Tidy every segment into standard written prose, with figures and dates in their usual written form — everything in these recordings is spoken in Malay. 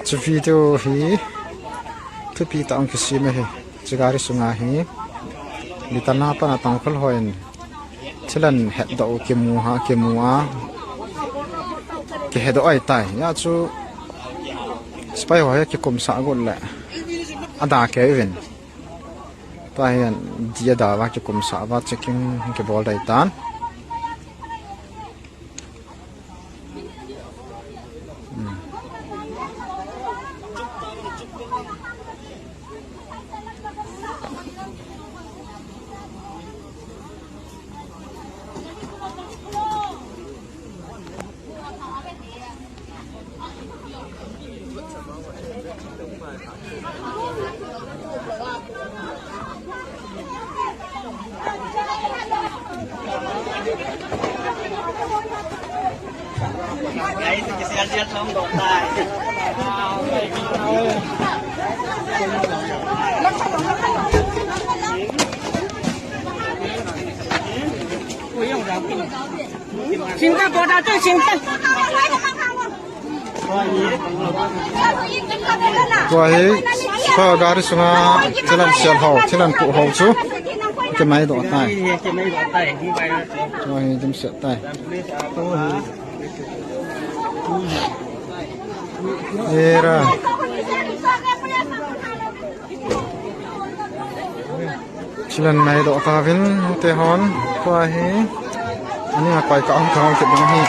chu video hi thu pi ta ang kisi me he chigari sunga hi litana pa na tang khol hoin chilan het do ke mu ha ke mu a ke he do ai tai ya chu spai ho ya ke kom sa gol la ada ke even pa hian dia da wa ke kom sa wa checking ke bol dai tan Đấy thì sẽ giết không đổ tài. Xin ta bỏ ra cho xin ta. tua hi ko gari sunga chilan sial ho chilan ku ho chu ke mai do tai tua hi jum se tai era chilan mai do ka vin te hon tua hi ani ma pai ka ang ka ke bang hi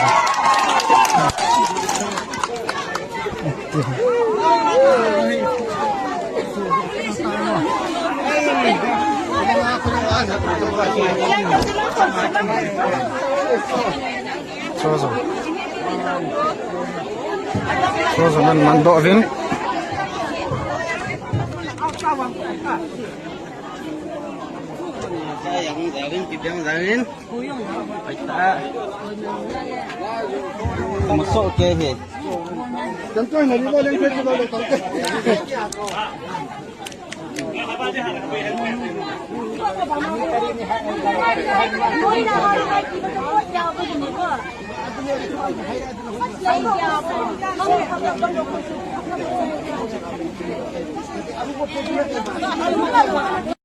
so man do vin yang zarin kibang zarin kita masuk ke he tentu hari ini boleh kita boleh tangkap.